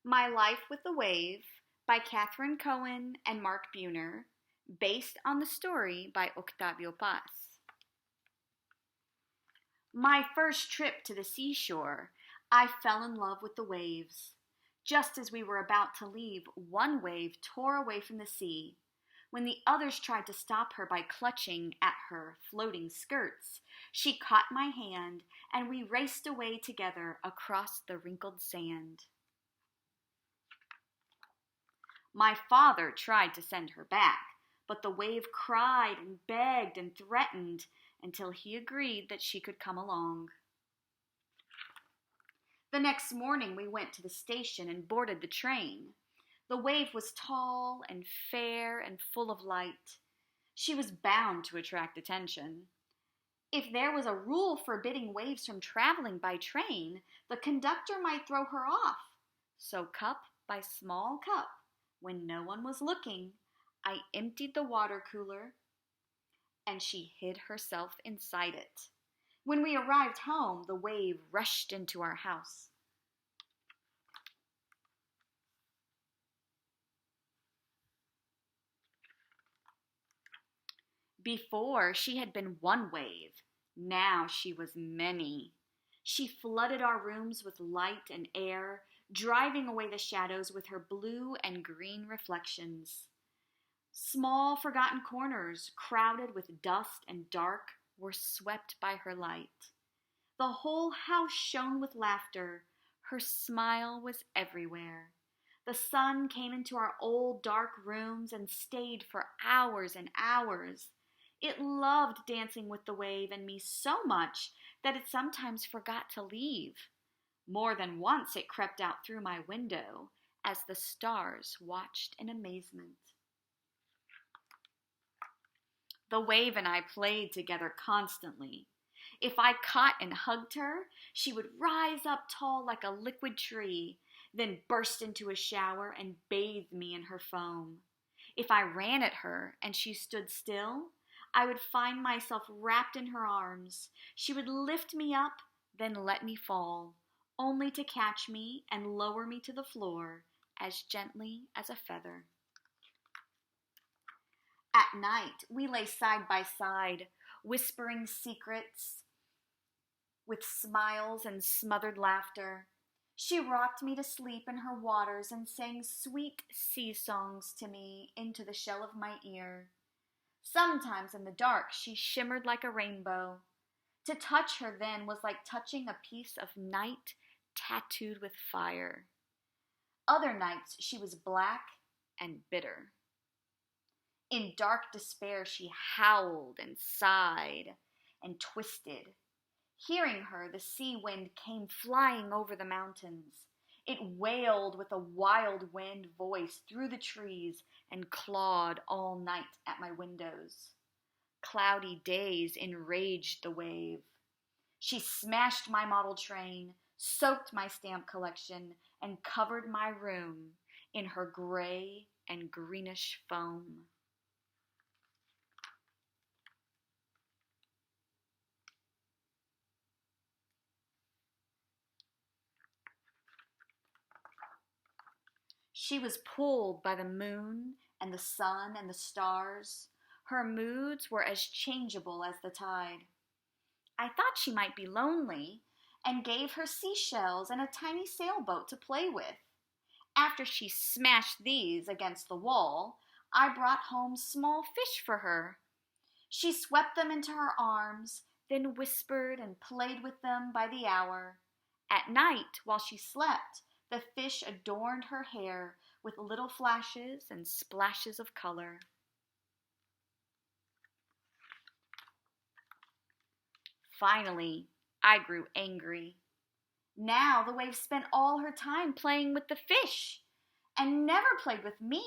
My Life with the Wave by Catherine Cowan and Mark Buehner, based on the story by Octavio Paz. My first trip to the seashore, I fell in love with the waves. Just as we were about to leave, one wave tore away from the sea. When the others tried to stop her by clutching at her floating skirts, she caught my hand and we raced away together across the wrinkled sand. My father tried to send her back, but the wave cried and begged and threatened until he agreed that she could come along. The next morning we went to the station and boarded the train. The wave was tall and fair and full of light. She was bound to attract attention. If there was a rule forbidding waves from traveling by train, the conductor might throw her off. So cup by small cup, when no one was looking, I emptied the water cooler and she hid herself inside it. When we arrived home, the wave rushed into our house. Before, she had been one wave. Now she was many. She flooded our rooms with light and air, driving away the shadows with her blue and green reflections. Small, forgotten corners, crowded with dust and dark, were swept by her light. The whole house shone with laughter. Her smile was everywhere. The sun came into our old dark rooms and stayed for hours and hours. It loved dancing with the wave and me so much that it sometimes forgot to leave. More than once it crept out through my window as the stars watched in amazement. The wave and I played together constantly. If I caught and hugged her, she would rise up tall like a liquid tree, then burst into a shower and bathe me in her foam. If I ran at her and she stood still, I would find myself wrapped in her arms. She would lift me up, then let me fall, only to catch me and lower me to the floor as gently as a feather. At night, we lay side by side, whispering secrets with smiles and smothered laughter. She rocked me to sleep in her waters and sang sweet sea songs to me into the shell of my ear. Sometimes in the dark she shimmered like a rainbow. To touch her then was like touching a piece of night tattooed with fire. Other nights she was black and bitter. In dark despair she howled and sighed and twisted. Hearing her, the sea wind came flying over the mountains. It wailed with a wild wind voice through the trees and clawed all night at my windows. Cloudy days enraged the wave. She smashed my model train, soaked my stamp collection, and covered my room in her gray and greenish foam. She was pulled by the moon and the sun and the stars. Her moods were as changeable as the tide. I thought she might be lonely and gave her seashells and a tiny sailboat to play with. After she smashed these against the wall, I brought home small fish for her. She swept them into her arms, then whispered and played with them by the hour. At night, while she slept, the fish adorned her hair with little flashes and splashes of color. Finally, I grew angry. Now the wave spent all her time playing with the fish and never played with me.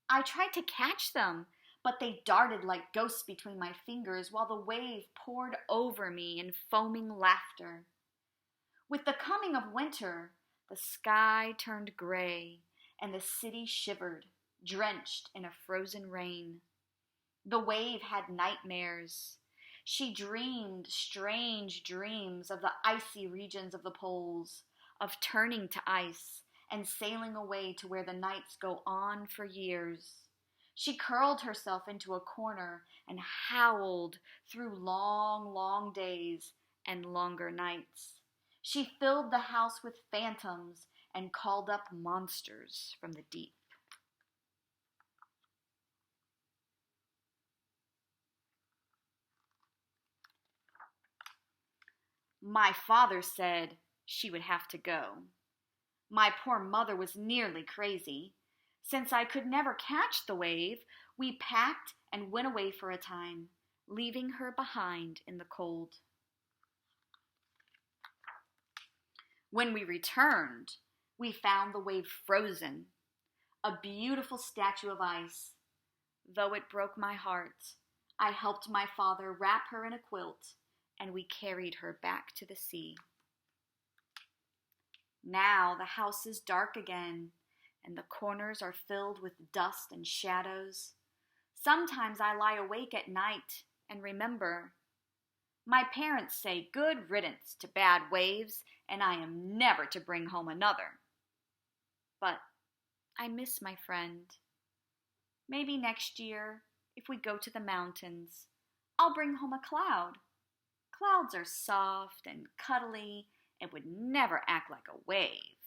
I tried to catch them, but they darted like ghosts between my fingers while the wave poured over me in foaming laughter. With the coming of winter, the sky turned gray and the city shivered, drenched in a frozen rain. The wave had nightmares. She dreamed strange dreams of the icy regions of the poles, of turning to ice and sailing away to where the nights go on for years. She curled herself into a corner and howled through long, long days and longer nights. She filled the house with phantoms and called up monsters from the deep. My father said she would have to go. My poor mother was nearly crazy. Since I could never catch the wave, we packed and went away for a time, leaving her behind in the cold. When we returned, we found the wave frozen, a beautiful statue of ice. Though it broke my heart, I helped my father wrap her in a quilt, and we carried her back to the sea. Now the house is dark again, and the corners are filled with dust and shadows. Sometimes I lie awake at night and remember. My parents say good riddance to bad waves, and I am never to bring home another. But I miss my friend. Maybe next year, if we go to the mountains, I'll bring home a cloud. Clouds are soft and cuddly and would never act like a wave.